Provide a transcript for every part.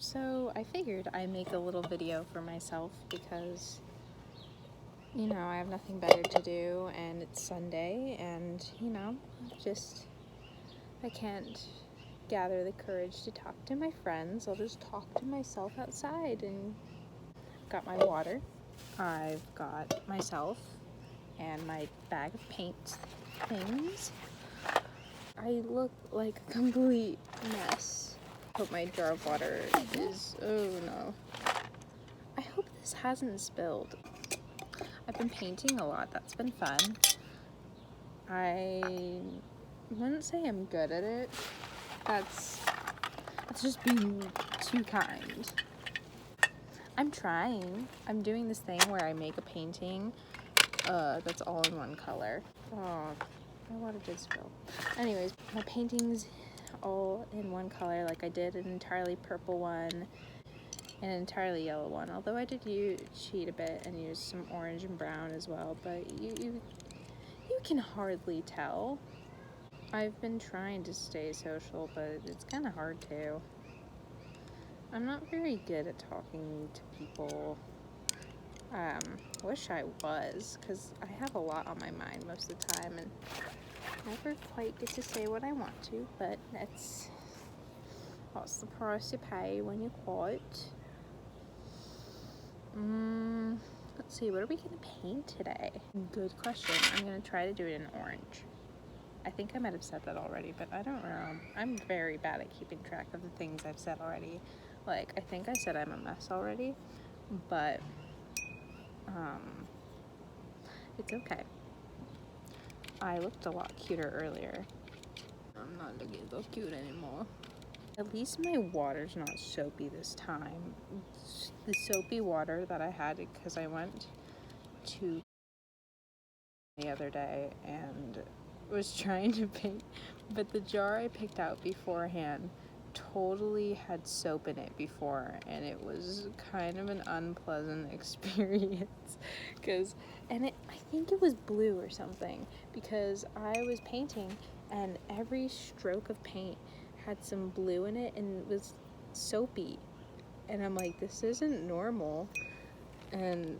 So I figured I'd make a little video for myself because, I have nothing better to do and it's Sunday and, I can't gather the courage to talk to my friends. I'll just talk to myself outside and got my water. I've got myself and my bag of paint things. I look like a complete mess. Hope my jar of water is, oh no. I hope this hasn't spilled. I've been painting a lot, that's been fun. I wouldn't say I'm good at it. That's just being too kind. I'm trying. I'm doing this thing where I make a painting that's all in one color. Oh, my water did spill. Anyways, my painting's all in one color. Like I did an entirely purple one and an entirely yellow one. Although I did cheat a bit and use some orange and brown as well, but you can hardly tell. I've been trying to stay social, but it's kind of hard to. I'm not very good at talking to people. Wish I was, because I have a lot on my mind most of the time and never quite get to say what I want to, but that's the price you pay when you quit. Let's see, what are we going to paint today? Good question. I'm going to try to do it in orange. I think I might have said that already, but I don't know. I'm very bad at keeping track of the things I've said already. Like, I think I said I'm a mess already, but it's okay. I looked a lot cuter earlier. I'm not looking so cute anymore. At least my water's not soapy this time. The soapy water that I had because I went to the other day and was trying to paint, but the jar I picked out beforehand totally had soap in it before, and it was kind of an unpleasant experience I think it was blue or something, because I was painting and every stroke of paint had some blue in it and it was soapy, and I'm like, this isn't normal, and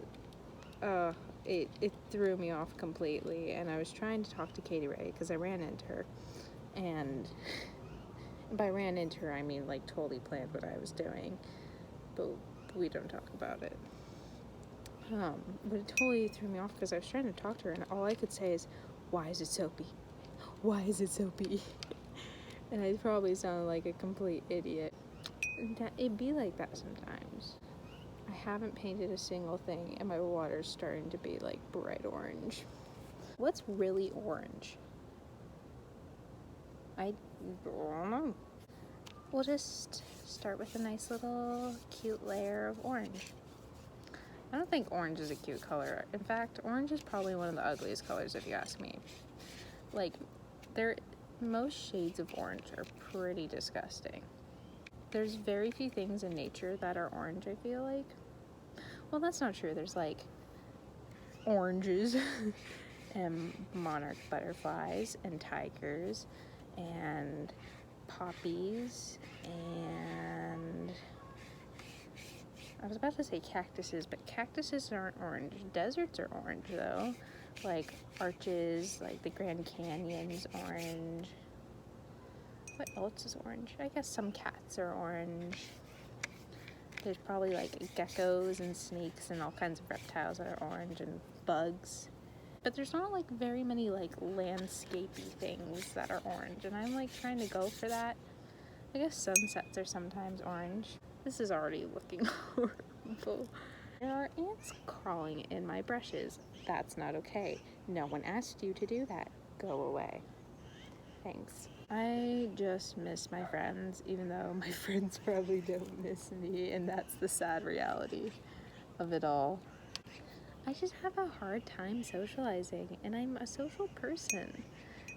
it threw me off completely. And I was trying to talk to Katie Ray because I ran into her, and by ran into her I mean like totally planned what I was doing, but we don't talk about it. But it totally threw me off because I was trying to talk to her and all I could say is, why is it soapy? Why is it soapy? And I probably sounded like a complete idiot. It'd be like that sometimes. I haven't painted a single thing and my water's starting to be like bright orange. What's really orange? I don't know. We'll just start with a nice little cute layer of orange. I don't think orange is a cute color. In fact, orange is probably one of the ugliest colors if you ask me. Like, most shades of orange are pretty disgusting. There's very few things in nature that are orange, I feel like. Well, that's not true. There's like oranges and monarch butterflies and tigers and poppies, and I was about to say cactuses, but cactuses aren't orange. Deserts are orange though, like arches, like the Grand Canyon's orange. What else is orange? I guess some cats are orange. There's probably like geckos and snakes and all kinds of reptiles that are orange, and bugs. But there's not like very many like landscapey things that are orange, and I'm like trying to go for that. I guess sunsets are sometimes orange. This is already looking horrible. There are ants crawling in my brushes. That's not okay. No one asked you to do that. Go away. Thanks. I just miss my friends, even though my friends probably don't miss me, and that's the sad reality of it all. I just have a hard time socializing, and I'm a social person.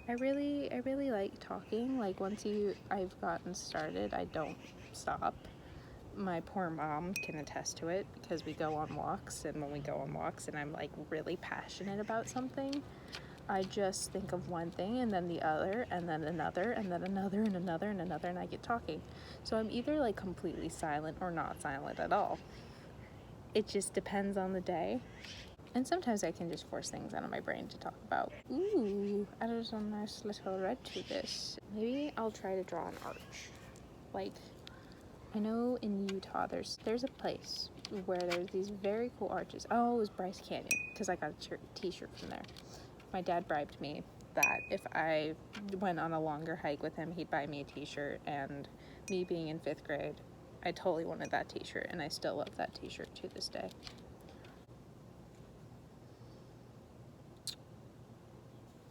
I really like talking. Like once I've gotten started, I don't stop. My poor mom can attest to it because we go on walks, and when we go on walks and I'm like really passionate about something, I just think of one thing and then the other and then another and then another and another and another, and I get talking. So I'm either like completely silent or not silent at all. It just depends on the day. And sometimes I can just force things out of my brain to talk about. Ooh, added a nice little red to this. Maybe I'll try to draw an arch. Like, I know in Utah there's a place where there's these very cool arches. Oh, it was Bryce Canyon, because I got a t-shirt from there. My dad bribed me that if I went on a longer hike with him, he'd buy me a t-shirt, and me being in 5th grade, I totally wanted that t-shirt, and I still love that t-shirt to this day.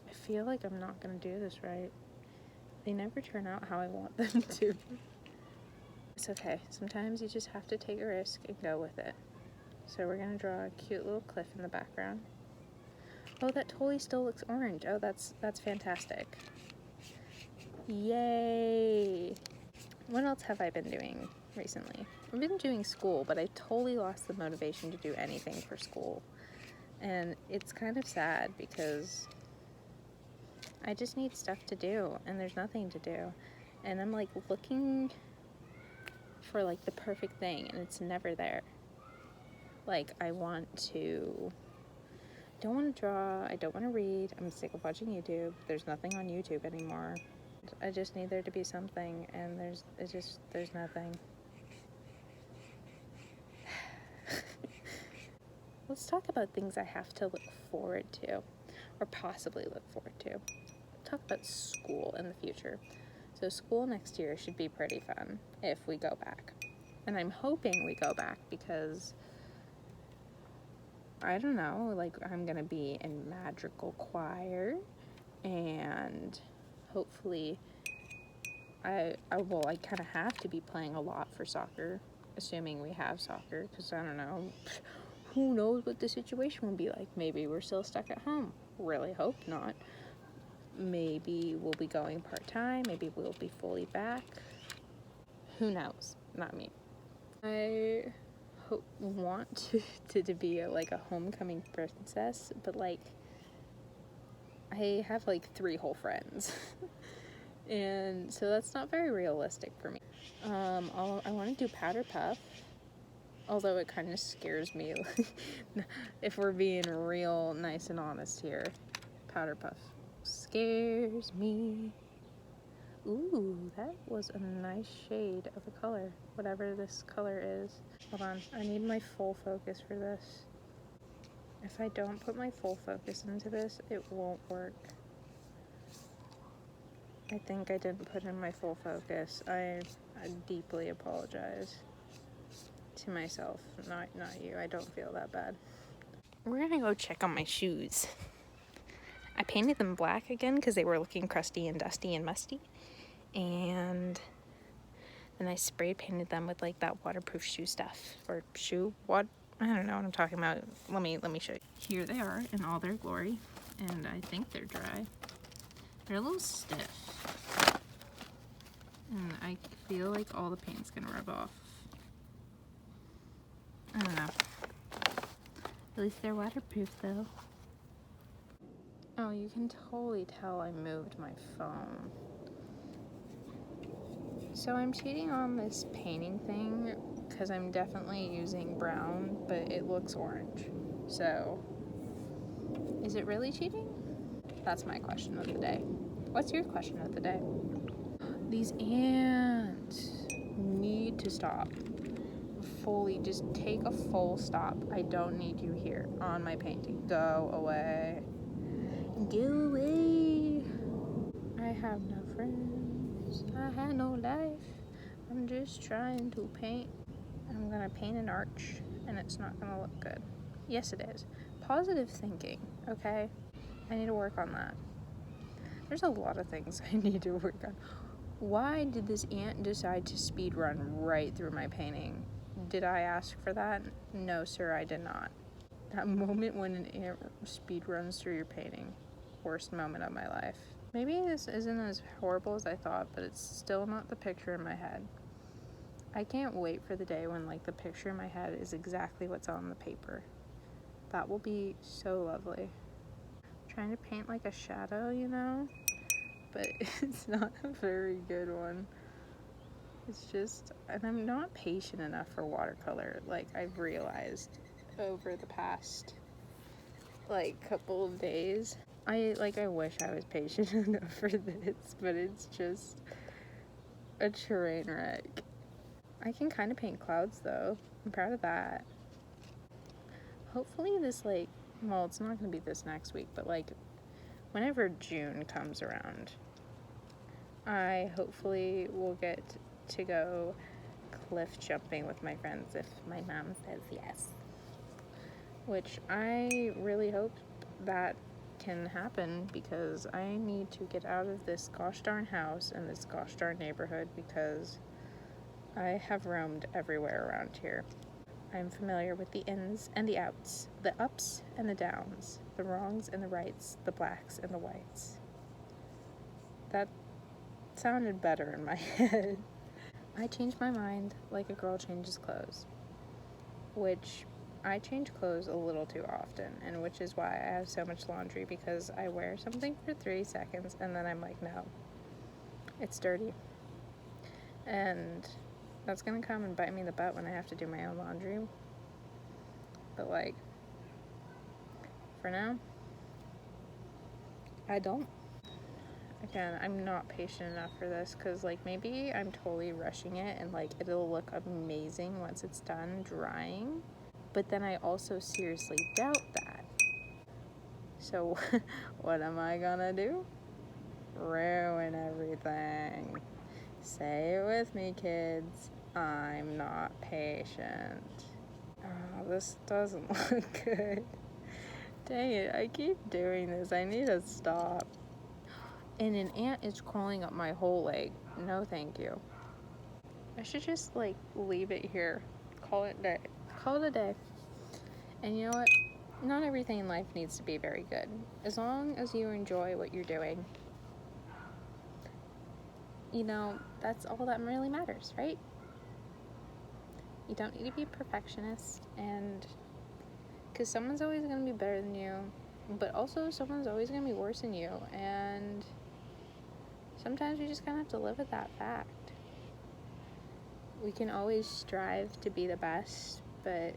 I feel like I'm not gonna do this right. They never turn out how I want them to. It's okay. Sometimes you just have to take a risk and go with it. So we're gonna draw a cute little cliff in the background. Oh, that totally still looks orange. Oh, that's fantastic. Yay! What else have I been doing recently? I've been doing school, but I totally lost the motivation to do anything for school. And it's kind of sad because I just need stuff to do, and there's nothing to do. And I'm like looking for like the perfect thing, and it's never there. Like, I don't want to draw, I don't want to read, I'm sick of watching YouTube. There's nothing on YouTube anymore. I just need there to be something, and there's nothing. Let's talk about things I have to look forward to, or possibly look forward to. Talk about school in the future. So school next year should be pretty fun if we go back. And I'm hoping we go back because, I don't know, like, I'm gonna be in magical choir, and hopefully I kind of have to be playing a lot for soccer, assuming we have soccer, because I don't know, who knows what the situation will be like. Maybe we're still stuck at home. Really hope not. Maybe we'll be going part-time. Maybe we'll be fully back. Who knows? Not me. I want to be like a homecoming princess, but like, I have like 3 whole friends. And so that's not very realistic for me. I want to do Powder Puff, although it kind of scares me. If we're being real nice and honest here, Powder Puff scares me. Ooh, that was a nice shade of a color, whatever this color is. Hold on, I need my full focus for this. If I don't put my full focus into this, it won't work. I think I didn't put in my full focus. I deeply apologize to myself, not you. I don't feel that bad. We're gonna go check on my shoes. I painted them black again because they were looking crusty and dusty and musty. And then I spray painted them with like that waterproof shoe stuff, or I don't know what I'm talking about. Let me show you. Here they are in all their glory, and I think they're dry. They're a little stiff, and I feel like all the paint's gonna rub off. I don't know. At least they're waterproof though. Oh, you can totally tell I moved my phone. So I'm cheating on this painting thing because I'm definitely using brown, but it looks orange. So, is it really cheating? That's my question of the day. What's your question of the day? These ants need to stop. Fully, just take a full stop. I don't need you here on my painting. Go away. Go away. I have no friends. I have no life. I'm just trying to paint. I'm gonna paint an arch, and it's not gonna look good. Yes, it is. Positive thinking, okay? I need to work on that. There's a lot of things I need to work on. Why did this ant decide to speed run right through my painting? Did I ask for that? No, sir, I did not. That moment when an ant speed runs through your painting. Worst moment of my life. Maybe this isn't as horrible as I thought, but it's still not the picture in my head. I can't wait for the day when like the picture in my head is exactly what's on the paper. That will be so lovely. I'm trying to paint like a shadow, you know? But it's not a very good one. It's just, and I'm not patient enough for watercolor, like I've realized over the past like couple of days. I wish I was patient enough for this, but it's just a train wreck. I can kind of paint clouds though. I'm proud of that. Hopefully this well, it's not going to be this next week, but whenever June comes around, I hopefully will get to go cliff jumping with my friends if my mom says yes. Which I really hope that can happen, because I need to get out of this gosh darn house and this gosh darn neighborhood, because I have roamed everywhere around here. I'm familiar with the ins and the outs, the ups and the downs, the wrongs and the rights, the blacks and the whites. That sounded better in my head. I change my mind like a girl changes clothes, which I change clothes a little too often, and which is why I have so much laundry, because I wear something for 3 seconds and then I'm like, no, it's dirty. And that's gonna come and bite me in the butt when I have to do my own laundry. But for now, I don't. Again, I'm not patient enough for this, because maybe I'm totally rushing it and it'll look amazing once it's done drying, but then I also seriously doubt that. So what am I gonna do? Ruin everything. Say it with me, kids. I'm not patient. Oh, this doesn't look good. Dang it, I keep doing this. I need to stop. And an ant is crawling up my whole leg. No, thank you. I should just leave it here. Call it a day. And you know what? Not everything in life needs to be very good. As long as you enjoy what you're doing, that's all that really matters, right? You don't need to be a perfectionist, and because someone's always going to be better than you, but also someone's always going to be worse than you, and sometimes we just kind of have to live with that fact. We can always strive to be the best, and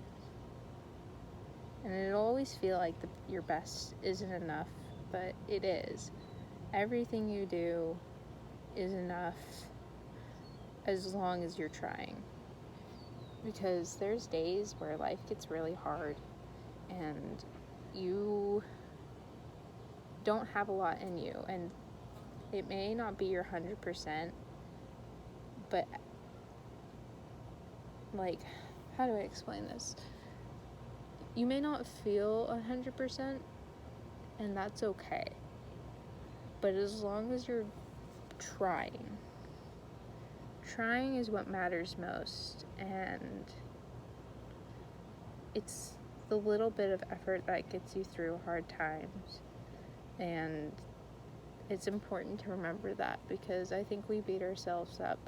it'll always feel like your best isn't enough, but it is. Everything you do is enough as long as you're trying. Because there's days where life gets really hard and you don't have a lot in you, and it may not be your 100%, but how do I explain this? You may not feel 100%, and that's okay. But as long as you're trying is what matters most, and it's the little bit of effort that gets you through hard times. And it's important to remember that, because I think we beat ourselves up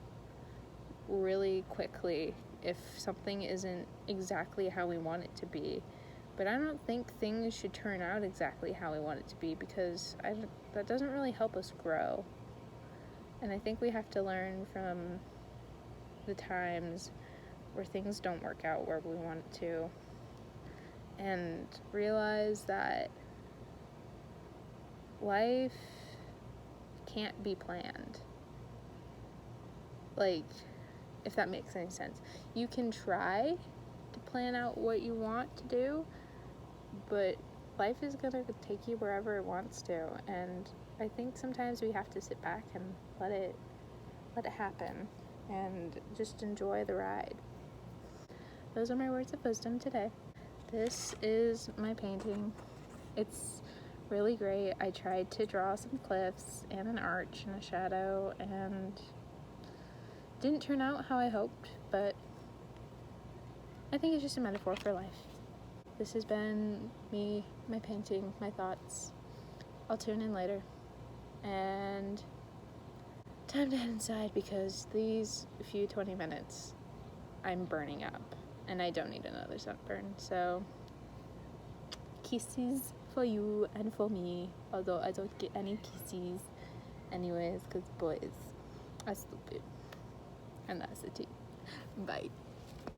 really quickly if something isn't exactly how we want it to be. But I don't think things should turn out exactly how we want it to be, because that doesn't really help us grow. And I think we have to learn from the times where things don't work out where we want it to, and realize that life can't be planned. If that makes any sense. You can try to plan out what you want to do, but life is gonna take you wherever it wants to, and I think sometimes we have to sit back and let it happen and just enjoy the ride. Those are my words of wisdom today. This is my painting. It's really great. I tried to draw some cliffs and an arch and a shadow, and didn't turn out how I hoped, but I think it's just a metaphor for life. This has been me, my painting, my thoughts. I'll tune in later. And time to head inside, because these few 20 minutes I'm burning up and I don't need another sunburn. So kisses for you and for me, although I don't get any kisses anyways because boys are stupid. And that's the tea. Bye.